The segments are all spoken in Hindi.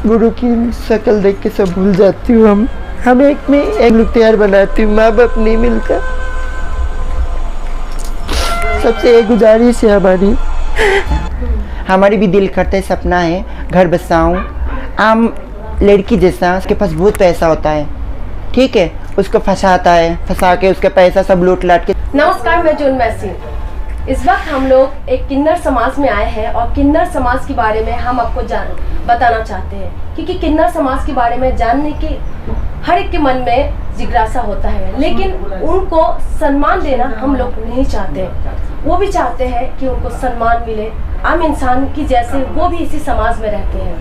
गुरु की शक्ल देख के सब भूल जाती हूँ। हम एक में एक लोग तैयार बनाती हूँ, माँ बाप नहीं मिलता। सबसे एक गुजारिश है हमारी भी दिल करता है, सपना है घर बसाऊं आम लड़की जैसा। उसके पास बहुत पैसा होता है, ठीक है, उसको फंसा के उसका पैसा सब लूट लाट के। नमस्कार, मैं जून मैसी। इस वक्त हम लोग एक किन्नर समाज में आए हैं और किन्नर समाज के बारे में हम आपको बताना चाहते हैं, क्योंकि किन्नर समाज के बारे में जानने की हर एक के मन में जिज्ञासा होता है, लेकिन उनको सम्मान देना हम लोग नहीं चाहते। वो भी चाहते हैं कि उनको सम्मान मिले, आम इंसान की जैसे वो भी इसी समाज में रहते हैं।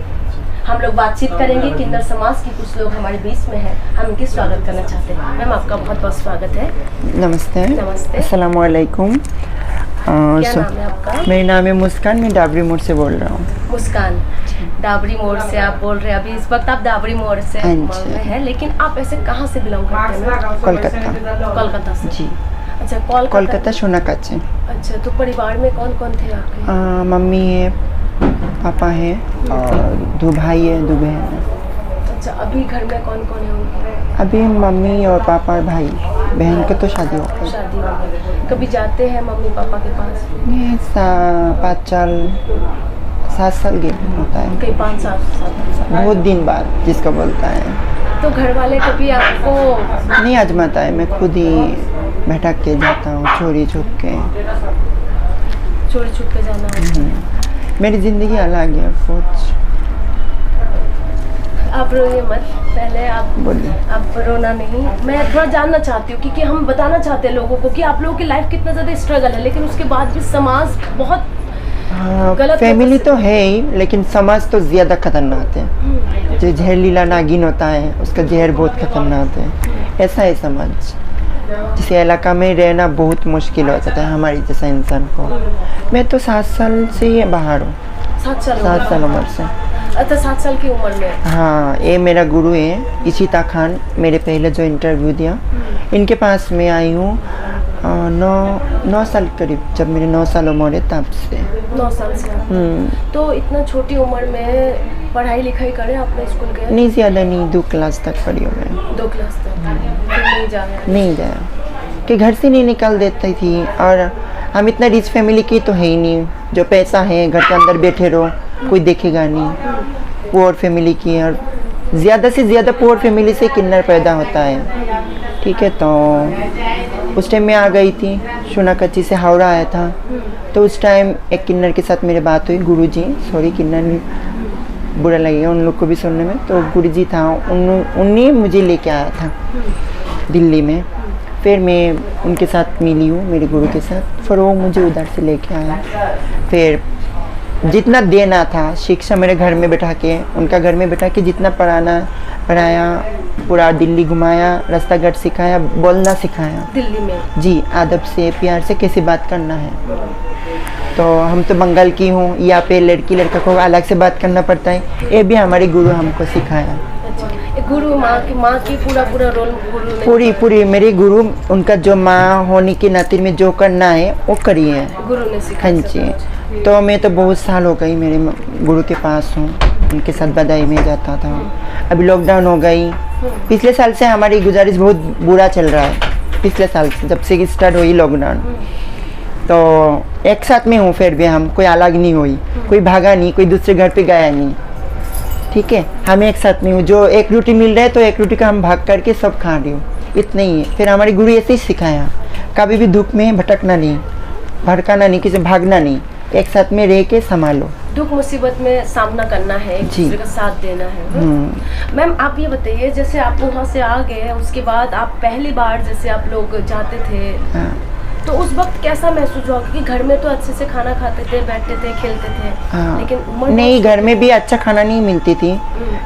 हम लोग बातचीत करेंगे किन्नर समाज की, कुछ लोग हमारे बीच में हैं, हम उनकी स्वागत करना चाहते हैं। मैम, आपका बहुत बहुत स्वागत है। नमस्ते। नमस्ते। अस्सलाम वालेकुम। क्या नाम है आपका? मेरा नाम है मुस्कान, मैं डाबरी मोड़ से बोल रहा हूँ। मुस्कान, डाबरी मोड़ से आप बोल रहे हैं। अभी इस वक्त आप डाबरी मोड़ से में हैं, लेकिन आप ऐसे कहाँ से बिलोंग करते हैं? कोलकाता से। जी। अच्छा, कोलकाता सोनाकाची। अच्छा, तो परिवार में कौन कौन थे आपके? मम्मी है, पापा है और 2 भाई है, 2 बहन है। अच्छा, अभी घर में कौन कौन है उनके? अभी मम्मी और पापा और भाई, बहन के तो शादी हो गई। शादी हो गई। कभी जाते हैं मम्मी पापा के पास? 7 साल गए होता है, कई 5-7 साल, बहुत दिन बाद जिसको बोलता है। तो घर वाले कभी आपको नहीं आजमाता है, मैं खुद ही भटक के जाता हूँ, चोरी छुप के जाना होता है। मेरी ज़िंदगी अलग है कुछ। आप रोइए मत, पहले आप बोलिए। आप रोना नहीं। मैं थोड़ा जानना चाहती हूँ, क्योंकि हम बताना चाहते हैं लोगों को कि आप लोगों की लाइफ कितना ज़्यादा स्ट्रगल है, लेकिन उसके बाद भी समाज बहुत गलत। फैमिली तो है ही, लेकिन समाज तो ज़्यादा खतरनाक है। जो जहरीला नागिन होता है उसका जहर बहुत खतरनाक है, ऐसा है समाज। जिस इलाका में रहना बहुत मुश्किल हो जाता है हमारी जैसा इंसान को। मैं तो 7 साल से ही बाहर हूँ। 7 साल उम्र से। अच्छा, 7 साल की उम्र में। हाँ, ये मेरा गुरु है इशिता खान, मेरे पहले जो इंटरव्यू दिया, इनके पास मैं आई हूँ 9 साल करीब, जब मेरे 9 साल उम्र है तब से। 9 साल से। तो इतना छोटी उम्र में पढ़ाई लिखाई करें, आपने स्कूल गए? नहीं, ज़्यादा नहीं, 2 क्लास तक पढ़ी हूँ मैं। 2 क्लास तक? नहीं जाया कि घर से नहीं निकल देती थी। और हम इतना रिच फैमिली की तो है ही नहीं, जो पैसा है घर के अंदर बैठे रहो, कोई देखेगा नहीं। पुअर फैमिली की, और ज़्यादा से ज़्यादा पुअर फैमिली से किन्नर पैदा होता है, ठीक है। तो उस टाइम मैं आ गई थी, सोनाकच्ची से हावड़ा आया था। तो उस टाइम एक किन्नर के साथ मेरी बात हुई, गुरुजी, सॉरी किन्नर बुरा लगेगा उन लोग को भी सुनने में, तो गुरुजी था, उन्हें मुझे लेके आया था दिल्ली में। फिर मैं उनके साथ मिली हूँ, मेरे गुरु के साथ। फिर वो मुझे उधर से लेके आया। फिर जितना देना था शिक्षा मेरे घर में बैठा के, उनका घर में बैठा के जितना पढ़ाया, पूरा दिल्ली घुमाया, रास्ता घाट सिखाया, बोलना सिखाया दिल्ली में। जी, अदब से प्यार से कैसे बात करना है। तो हम तो बंगाल की हूँ, यहाँ पे लड़की लड़का को अलग से बात करना पड़ता है, ये भी हमारे गुरु हमको सिखाया। गुरु माँ की पूरा रोल गुरु पूरी मेरी गुरु, उनका जो माँ होने के नाते में जो करना है वो करी है, गुरु ने सिखाया। हाँ जी। तो मैं तो बहुत साल हो गई मेरे गुरु के पास हूँ, उनके साथ बधाई में जाता था। अभी लॉकडाउन हो गई, पिछले साल से हमारी गुजारिश बहुत बुरा चल रहा है। पिछले साल से जब से स्टार्ट हुई लॉकडाउन, तो एक साथ में हूँ, फिर भी हम कोई अलग नहीं हुई, कोई भागा नहीं, कोई दूसरे घर पे गया नहीं, ठीक है। हम एक साथ में हूँ, जो एक रोटी मिल रहा है तो एक रोटी का हम भाग करके सब खा रही हूँ, इतना ही है। फिर हमारे गुरु ऐसे ही सिखाया, कभी भी दुख में भटकना नहीं, भड़काना नहीं, किसी भागना नहीं, एक साथ में रह के संभालो। दुख मुसीबत में सामना करना है, एक दूसरे का साथ देना है। मैम, आप ये बताइए, जैसे आप वहाँ से आ गए, उसके बाद आप पहली बार जैसे आप लोग जाते थे, तो उस वक्त कैसा महसूस हुआ? क्योंकि घर में तो अच्छे से खाना खाते थे, बैठते थे, खेलते थे, लेकिन नहीं, घर में भी अच्छा खाना नहीं मिलती थी,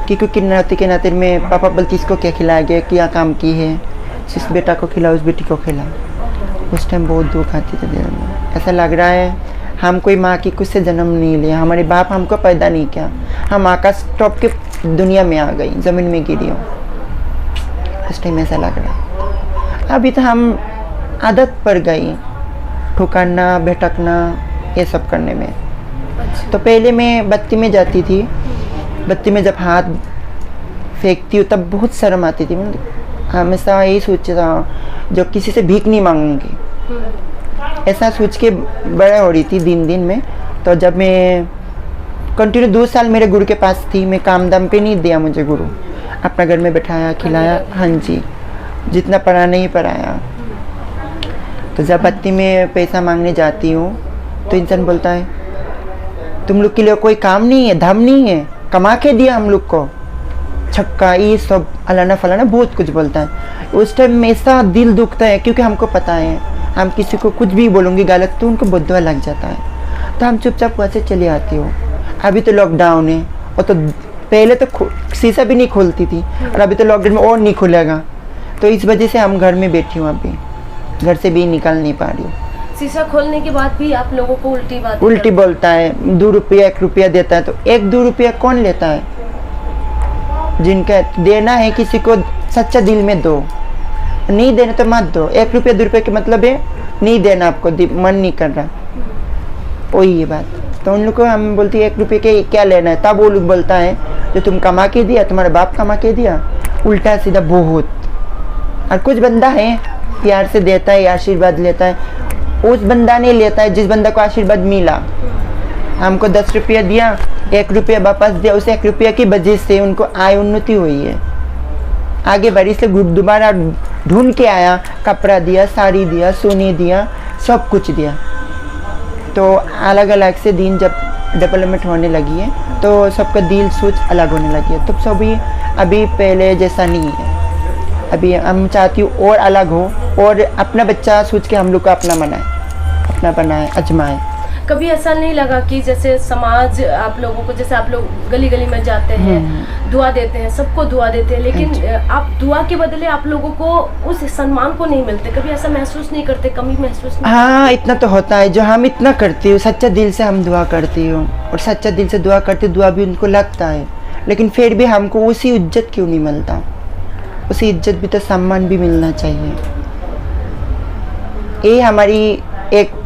क्योंकि किन्नौती के नाते में पापा बोलती इसको क्या खिलाया गया, क्या काम की है, इस बेटा को खिला, उस बेटी को खिला। उस टाइम बहुत दुख आती थी दिल में, ऐसा लग रहा है हम कोई माँ की कुछ से जन्म नहीं लिया, हमारे बाप हमको पैदा नहीं किया, हम आकाश टॉप के दुनिया में आ गई, ज़मीन में गिरी हूँ। उस टाइम ऐसा लग रहा। अभी तो हम आदत पड़ गई ठुकरना, भटकना, ये सब करने में। तो पहले मैं बत्ती में जाती थी, बत्ती में जब हाथ फेंकती हूँ तब बहुत शर्म आती थी। मैं हमेशा यही सोचता था जो किसी से भीख नहीं मांगूंगी, ऐसा सोच के बड़ा हो रही थी दिन दिन में। तो जब मैं कंटिन्यू 2 साल मेरे गुरु के पास थी, मैं काम दाम पे नहीं दिया मुझे गुरु, अपना घर में बैठाया खिलाया, हाँ जी, जितना पढ़ा नहीं पढ़ाया। तो जब बत्ती में पैसा मांगने जाती हूँ तो इंसान बोलता है तुम लोग के लिए कोई काम नहीं है, धम नहीं है, कमा के दिया हम लोग को, छक्का, ये सब अलाना फलाना बहुत कुछ बोलता है। उस टाइम में ऐसा दिल दुखता है क्योंकि हमको पता है हम किसी को कुछ भी बोलूँगी गलत तो उनको बुद्धवा लग जाता है, तो हम चुपचाप वहाँ से चली आती हो। अभी तो लॉकडाउन है और तो पहले तो शीशा भी नहीं खोलती थी और अभी तो लॉकडाउन में और नहीं खुलेगा, तो इस वजह से हम घर में बैठी हूँ, अभी घर से भी निकल नहीं पा रही हूँ। शीशा खोलने के बाद भी आप लोगों को उल्टी बोलता है, 2 रुपया 1 रुपया देता है, तो 1-2 रुपया कौन लेता है? जिनका देना है किसी को सच्चा दिल में दो, नहीं देना तो मत दो। 1 रुपया 2 रुपये का मतलब है नहीं देना, आपको मन नहीं कर रहा, वही ये बात। तो उन लोग को हम बोलती है 1 रुपये के क्या लेना है, तब वो लोग बोलता है जो तुम कमा के दिया, तुम्हारा बाप कमा के दिया, उल्टा सीधा बहुत। और कुछ बंदा है प्यार से देता है, आशीर्वाद लेता है, उस बंदा नहीं लेता है जिस बंदा को आशीर्वाद मिला। हमको 10 रुपया दिया, 1 रुपया वापस दिया, उस 1 रुपया की वजह से उनको आय उन्नति हुई है, आगे बढ़ी, से दोबारा ढूंढ के आया, कपड़ा दिया, साड़ी दिया, सोने दिया, सब कुछ दिया। तो अलग अलग से दिन जब डेवलपमेंट होने लगी है तो सबका दिल सोच अलग होने लगी है, तो सभी अभी पहले जैसा नहीं है। अभी हम चाहती हूँ और अलग हो और अपना बच्चा सोच के हम लोग को अपना बनाए, अपना बनाए, अजमाए। कभी ऐसा नहीं लगा कि जैसे समाज आप लोगों को, जैसे आप लोग गली गली में जाते हैं, दुआ देते हैं, सबको दुआ देते हैं, लेकिन आप दुआ के बदले आप लोगों को उस सम्मान को नहीं मिलते, कभी ऐसा महसूस नहीं करते, कमी महसूस नहीं? हाँ, इतना तो होता है, जो हम इतना करती हूँ, सच्चा दिल से हम दुआ करती हूँ और सच्चा दिल से दुआ करती, दुआ भी उनको लगता है, लेकिन फिर भी हमको उसी इज्जत क्यों नहीं मिलता? उसी इज्जत भी तो सम्मान भी मिलना चाहिए। ये हमारी एक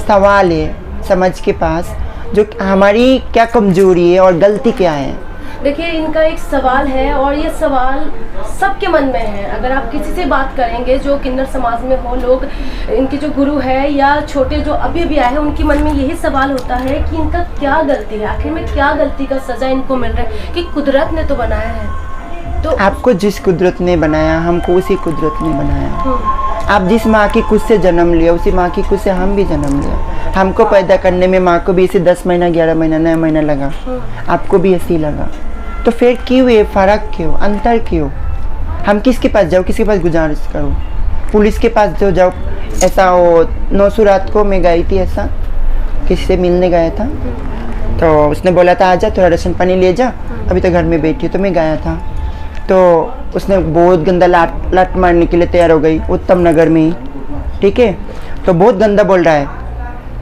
सवाल है समाज के पास, जो हमारी क्या कमजोरी है और गलती क्या है। देखिए, इनका एक सवाल है और ये सवाल सबके मन में है। अगर आप किसी से बात करेंगे जो किन्नर समाज में हो, लोग, इनके जो गुरु है या छोटे जो अभी भी आए हैं, उनके मन में यही सवाल होता है कि इनका क्या गलती है, आखिर में क्या गलती का सजा इनको मिल रहा है, कि कुदरत ने तो बनाया है। तो आपको जिस कुदरत ने बनाया, हमको उसी कुदरत ने बनाया। आप जिस माँ की कुछ से जन्म लिया, उसी माँ की कुछ से हम भी जन्म लिया। हमको पैदा करने में माँ को भी इसे 10 महीना, 11 महीना, 9 महीना लगा, आपको भी ऐसे ही लगा, तो फिर क्यों ये फ़र्क क्यों, अंतर क्यों? हम किसके पास जाओ, किसके पास गुजारिश करो? पुलिस के पास जो जाओ, ऐसा वो 9 रात को मैं गई थी, ऐसा किसी से मिलने गया था, तो उसने बोला था आजा थोड़ा राशन पानी ले जा, अभी तो घर में बैठी हूँ, तो मैं गया था, तो उसने बहुत गंदा लात मारने के लिए तैयार हो गई, उत्तम नगर में ही, ठीक है, तो बहुत गंदा बोल रहा है,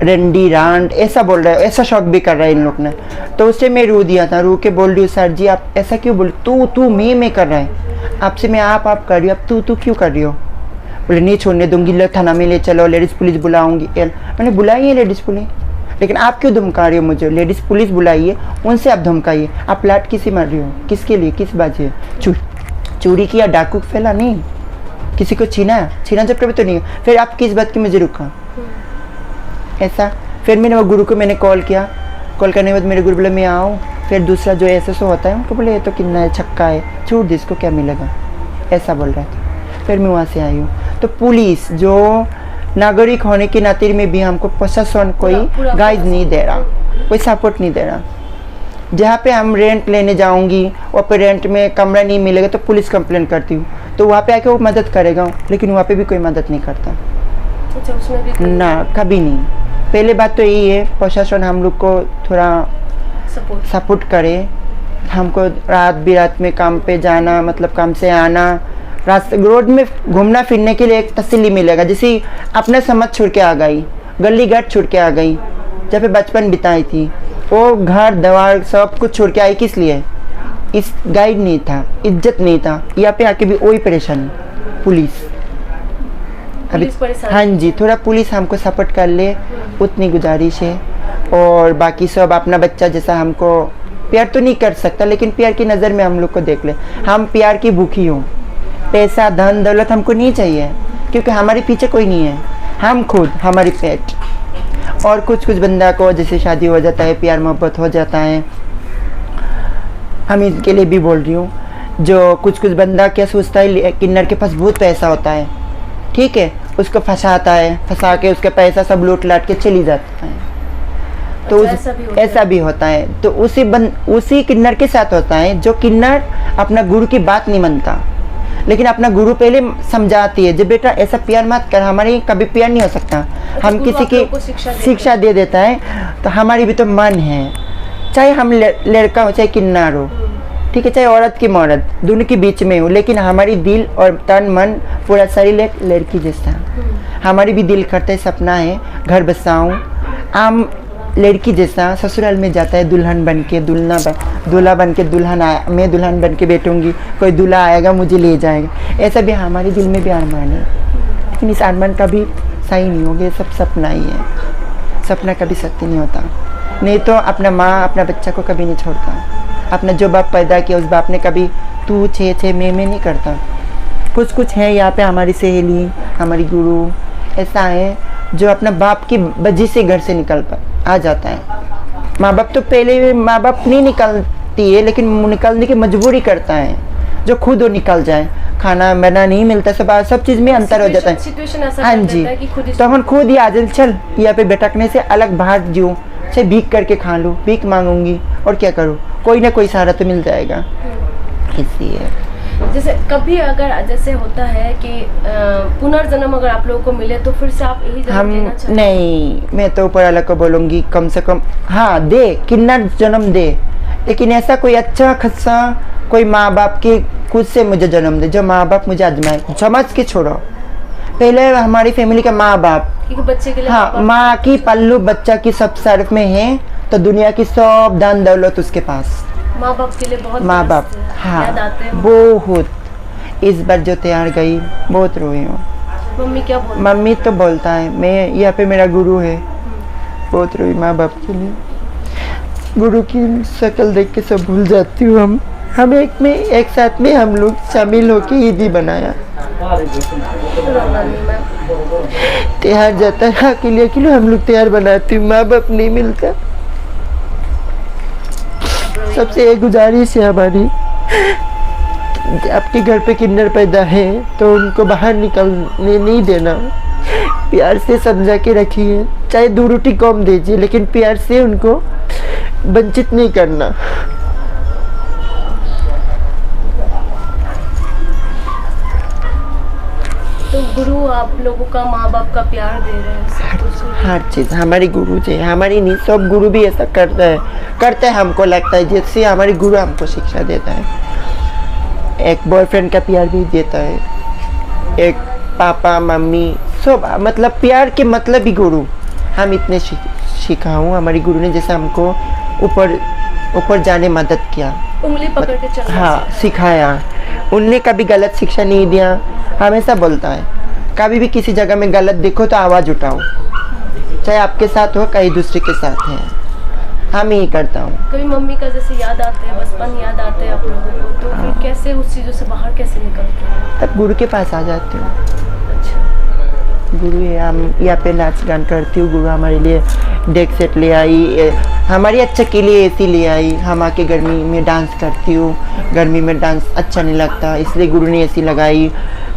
रंडी रांड ऐसा बोल रहा है, ऐसा शौक भी कर रहा है इन लोग ने। तो उससे मैं रो दिया था, रो के बोल रही हूँ सर जी आप ऐसा क्यों बोल, तू मैं कर रहा है, आपसे मैं आप कर रही हूँ, अब तू क्यों कर रही हो? बोले नहीं छोड़ने दूंगी, थाना में ले चलो, लेडीज़ पुलिस बुलाऊंगी। मैंने बुलाई है लेडीज़ पुलिस, लेकिन आप क्यों धमका रही हो मुझे? लेडीज़ पुलिस बुलाइए, उनसे आप धमकाइए, आप लाट किसी मार रही हो, किसके लिए, किस बाजे? चोरी किया, डाकू फैला, नहीं किसी को छीना झपटा भी तो नहीं, फिर आप किस बात की मुझे रुका ऐसा? फिर मैंने वो गुरु को मैंने कॉल किया, कॉल करने के बाद मेरे गुरु बोले मैं आऊँ, फिर दूसरा जो एसएसओ होता है उनको बोले ये तो किन्ना है, छक्का है, छोड़ दे इसको, क्या मिलेगा, ऐसा बोल रहा था। फिर मैं वहाँ से आई हूँ। तो पुलिस जो नागरिक होने के नाते में भी हमको प्रशासन कोई गाइड नहीं दे रहा, कोई सपोर्ट नहीं दे रहा। जहाँ पे हम रेंट लेने जाऊंगी वहाँ पे रेंट में कमरा नहीं मिलेगा तो पुलिस कंप्लेंट करती हूँ, तो वहाँ पे आके वो मदद करेगा, लेकिन वहाँ पे भी कोई मदद नहीं करता। अच्छा, उसमें भी ना, कभी नहीं। पहले बात तो यही है प्रशासन हम लोग को थोड़ा सपोर्ट करे, हमको रात बिरात में काम पे जाना, मतलब काम से आना, रास्ते रोड में घूमना फिरने के लिए एक तसल्ली मिलेगा। जैसे अपना समझ छोड़ के आ गई, गली घाट छोड़ के आ गई, जब बचपन बिताई थी, वो घर दवार सब कुछ छोड़ के आई, किस लिए? इस गाइड नहीं था, इज्जत नहीं था, यहाँ पे आके भी वही परेशानी, पुलिस अभी। हाँ जी, थोड़ा पुलिस हमको सपोर्ट कर ले, उतनी गुजारिश है। और बाकी सब अपना बच्चा जैसा हमको प्यार तो नहीं कर सकता, लेकिन प्यार की नज़र में हम लोग को देख ले। हम प्यार की भूखी हूँ, पैसा धन दौलत हमको नहीं चाहिए, क्योंकि हमारे पीछे कोई नहीं है, हम खुद, हमारी पेट। और कुछ कुछ बंदा को जैसे शादी हो जाता है, प्यार मोहब्बत हो जाता है, हम इसके लिए भी बोल रही हूँ, जो कुछ कुछ बंदा क्या सोचता है, किन्नर के पास बहुत पैसा होता है, ठीक है, उसको फंसाता है, फंसा के उसका पैसा सब लूट लाट के चली जाता है। तो ऐसा भी होता है। तो उसी किन्नर के साथ होता है जो किन्नर अपना गुरु की बात नहीं मानता, लेकिन अपना गुरु पहले समझाती है, जब बेटा ऐसा प्यार मत कर, हमारे कभी प्यार नहीं हो सकता। हम किसी की शिक्षा दे देता है, तो हमारी भी तो मन है, चाहे हम लड़का हो चाहे किन्नर हो, ठीक है, चाहे औरत की मर्द, दोनों के बीच में हो, लेकिन हमारी दिल और तन मन पूरा शरीर एक लड़की जैसा। हमारी भी दिल करता है, सपना है घर बसाऊं, आम लड़की जैसा ससुराल में जाता है दुल्हन बन के, दूल्हा बन के, मैं दुल्हन बन के बैठूंगी, कोई दूल्हा आएगा मुझे ले जाएगा। ऐसा भी हमारे दिल में भी अरमान है, लेकिन इस अरमान का भी सही नहीं होगा, ये सब सपना ही है, सपना कभी सत्य नहीं होता। नहीं तो अपना माँ अपना बच्चा को कभी नहीं छोड़ता, अपना जो बाप पैदा किया उस बाप ने कभी तू छे मैं नहीं करता। कुछ कुछ है यहाँ पे हमारी सहेली, हमारी गुरु ऐसा है जो अपना बाप की वजह से घर से निकल आ जाता है। माँ बाप तो पहले माँ बाप नहीं निकलती है, लेकिन निकलने की मजबूरी करता है, जो खुद वो निकल जाए, खाना बना नहीं मिलता, सब चीज़ में अंतर हो जाता है। हाँ जी, तो हम खुद ही आ जाए, चल यहाँ पे भटकने से अलग बाहर जीऊँ, चाहे भीख करके खा लूँ, भीख मांगूंगी और क्या करूँ, कोई ना कोई सहारा तो मिल जाएगा। इसलिए जैसे कभी अगर जैसे होता है कि पुनर्जन्म अगर आप लोगों को मिले तो फिर से आप यही जन्म लेना चाहते हैं? नहीं, मैं तो ऊपर वाला को बोलूँगी कम से कम हाँ दे, किन्नर जन्म दे, लेकिन ऐसा कोई अच्छा खासा कोई माँ बाप के खुद से मुझे जन्म दे, जो माँ बाप मुझे आजमाए, समझ के छोड़ो। पहले हमारी फैमिली का माँ बाप, बच्चे के लिए हाँ, माँ की पल्लू बच्चा की सब सर्फ में है, तो दुनिया की सब धन दौलत उसके पास। माँ बाप के लिए बहुत माँ बाप, हाँ, याद आते हैं बहुत। इस बार जो तैयार गई बहुत रोई हूँ। मम्मी क्या बोलती? मम्मी तो बोलता है, मैं यहाँ पे मेरा गुरु है, बहुत रोई माँ बाप के लिए। गुरु की शक्ल देख के सब भूल जाती हूँ। हम एक साथ में हम लोग शामिल होके ईद ही बनाया। त्योहार जाता है अकेले हम लोग त्योहार बनाते हैं, माँ बाप नहीं मिलता। सबसे एक गुजारिश है हमारी, आपके घर पे किन्नर पैदा है तो उनको बाहर निकलने नहीं देना, प्यार से समझा के रखिए, चाहे 2 रोटी कम दीजिए, लेकिन प्यार से उनको वंचित नहीं करना। तो गुरु आप लोगों का माँ बाप का प्यार दे रहे हैं, हर चीज़ हमारी गुरु जी, हमारी नहीं, सब गुरु भी ऐसा करते हैं हमको लगता है, जैसे हमारी गुरु हमको शिक्षा देता है। एक बॉयफ्रेंड का प्यार भी देता है, एक पापा मम्मी सब, मतलब प्यार के मतलब ही गुरु। हम इतने सीखा हूँ, हमारी गुरु ने जैसे हमको ऊपर जाने मदद किया, उंगली पकड़ के चलना, हाँ सिखाया। उनने कभी गलत शिक्षा नहीं दिया, हमेशा बोलता है कभी भी किसी जगह में गलत देखो तो आवाज़ उठाओ, चाहे आपके साथ हो कहीं दूसरे के साथ है, हम यही करता हूँ। कभी मम्मी का जैसे याद आते हैं, बचपन याद आते हैं आप लोगों को, तो फिर कैसे उस चीज़ों से बाहर कैसे निकलते हैं? तब गुरु के पास आ जाते हो। अच्छा, गुरु है, हम यहाँ पे नाच गान करती हूँ, गुरु हमारे लिए डेक सेट ले आई, हमारी अच्छा के लिए एसी ले आई। हम आके गर्मी में डांस करती हूँ, गर्मी में डांस अच्छा नहीं लगता, इसलिए गुरु ने एसी लगाई।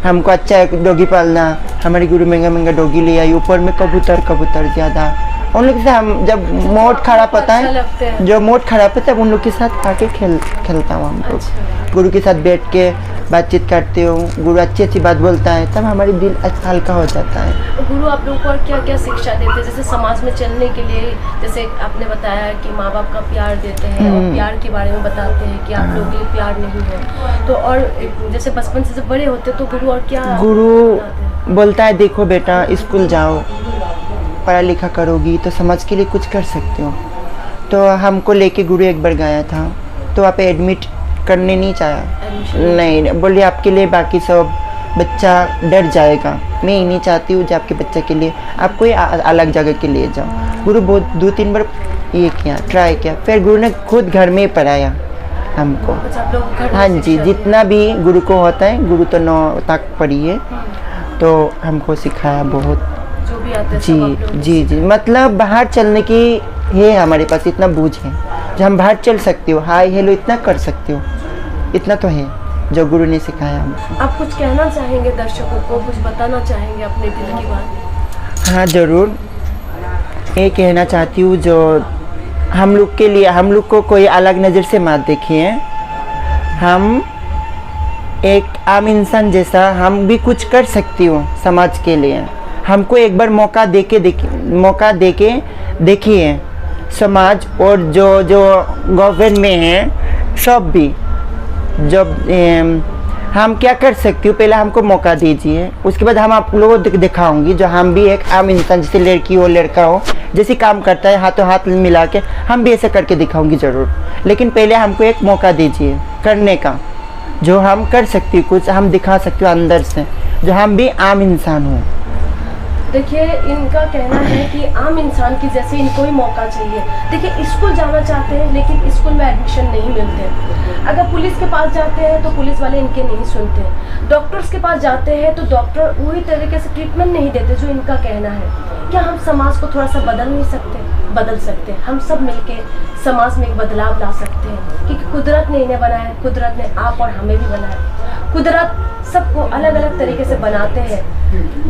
हमको अच्छा है डॉगी पालना, हमारी गुरु महंगा डॉगी ले आई, ऊपर में कबूतर ज़्यादा। उन लोग से हम जब मूड खराब होता है, जो मूड खराब होता है उन लोग के साथ आके खेलता हूँ। हम लोग गुरु के साथ बैठ के बातचीत करते हो, गुरु अच्छी बात बोलता है, तब हमारी दिल हल्का हो जाता है। गुरु आप लोगों को क्या क्या शिक्षा देते हैं, जैसे समाज में चलने के लिए? जैसे आपने बताया कि माँ बाप का प्यार देते हैं और प्यार के बारे में बताते हैं कि आप लोगों के लिए प्यार नहीं है, तो और जैसे बचपन से जब बड़े होते तो गुरु और क्या? गुरु बोलता है देखो बेटा स्कूल जाओ, पढ़ा लिखा करोगी तो समाज के लिए कुछ कर सकते हो। तो हमको लेके गुरु एक बार गया था, तो वहाँ पे एडमिट करने नहीं चाहा, नहीं बोले आपके लिए बाकी सब बच्चा डर जाएगा, मैं ही नहीं चाहती हूँ जो आपके बच्चे के लिए आप कोई अलग जगह के लिए जाओ। गुरु बहुत 2-3 बार ये किया, ट्राई किया, फिर गुरु ने खुद घर में पढ़ाया हमको। अच्छा, आप लोग घर में हाँ जी, शिक्षा जितना भी गुरु को होता है, गुरु तो 9 तक पढ़ी है, तो हमको सिखाया बहुत। दी? जो भी आते हैं सब जी आप लोग जी जी, मतलब बाहर चलने की है हमारे पास इतना बूझ है, जो हम बाहर चल सकते हो, हाय हेलो इतना कर सकते हो, इतना तो है जो गुरु ने सिखाया हमको। आप कुछ कहना चाहेंगे दर्शकों को, कुछ बताना चाहेंगे अपने दिल की बात? हाँ ज़रूर, ये कहना चाहती हूँ, जो हम लोग के लिए, हम लोग को कोई अलग नज़र से मत देखिए। हम एक आम इंसान जैसा हम भी कुछ कर सकती हो समाज के लिए। हमको एक बार मौका देके देखिए, समाज और जो गवर्नमेंट में है सब भी, जब हम क्या कर सकती हो, पहले हमको मौका दीजिए, उसके बाद हम आप लोगों को दिखाऊंगी जो हम भी एक आम इंसान जैसे लड़की हो लड़का हो जैसे काम करता है, हाथों हाथ मिला के हम भी ऐसे करके दिखाऊंगी ज़रूर। लेकिन पहले हमको एक मौका दीजिए करने का, जो हम कर सकती हो, कुछ हम दिखा सकते हो अंदर से, जो हम भी आम इंसान हो। देखिए, इनका कहना है कि आम इंसान की जैसे इनको ही मौका चाहिए। देखिए, स्कूल जाना चाहते हैं लेकिन स्कूल में एडमिशन नहीं मिलते। अगर पुलिस के पास जाते हैं तो पुलिस वाले इनके नहीं सुनते। डॉक्टर्स के पास जाते हैं तो डॉक्टर वही तरीके से ट्रीटमेंट नहीं देते जो इनका कहना है। क्या हम समाज को थोड़ा सा बदल नहीं सकते? बदल सकते हैं। हम सब मिलके समाज में एक बदलाव ला सकते हैं, क्योंकि कुदरत ने इन्हें बनाया, कुदरत ने आप और हमें भी बनाया। कुदरत सबको अलग अलग तरीके से बनाते हैं,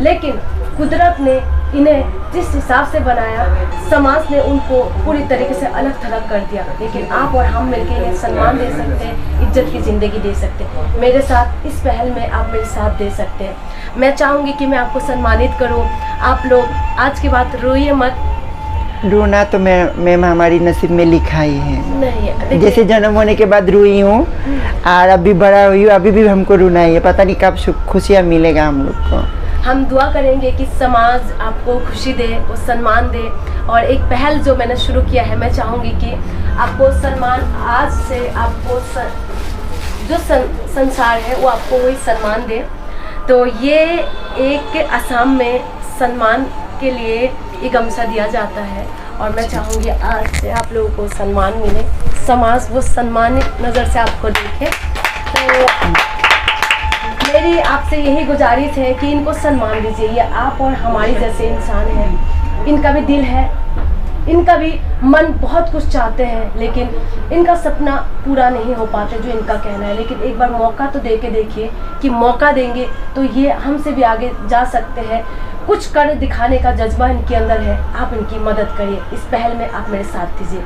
लेकिन कुदरत ने इन्हें जिस हिसाब से बनाया, समाज ने उनको पूरी तरीके से अलग थलग कर दिया। लेकिन आप और हम मिलकर इन्हें सम्मान दे सकते हैं, इज्जत की ज़िंदगी दे सकते हैं। मेरे साथ इस पहल में आप मेरे साथ दे सकते हैं। मैं चाहूँगी कि मैं आपको सम्मानित करूँ। आप लोग आज की बात रोइए मत। रोना तो मैम हमारी नसीब में लिखा ही है। नहीं, जैसे जन्म होने के बाद रोई हूँ और अभी बड़ा हुई हूँ, अभी भी हमको रोना ही है। पता नहीं कब खुशियाँ मिलेगा हम लोग को। हम दुआ करेंगे कि समाज आपको खुशी दे और सम्मान दे। और एक पहल जो मैंने शुरू किया है, मैं चाहूँगी कि आपको सम्मान, आज से आपको जो संसार है वो आपको वही सम्मान दे। तो ये एक असम में सम्मान के लिए एक गमछा दिया जाता है, और मैं चाहूँगी आज से आप लोगों को सम्मान मिले, समाज वो सम्मानित नज़र से आपको देखे। तो मेरी आपसे यही गुजारिश है कि इनको सम्मान दीजिए। ये आप और हमारी जैसे इंसान हैं, इनका भी दिल है, इनका भी मन बहुत कुछ चाहते हैं, लेकिन इनका सपना पूरा नहीं हो पाते जो इनका कहना है। लेकिन एक बार मौका तो दे के देखिए कि मौका देंगे तो ये हमसे भी आगे जा सकते हैं। कुछ कर दिखाने का जज्बा इनके अंदर है, आप इनकी मदद करिए। इस पहल में आप मेरे साथ दीजिए।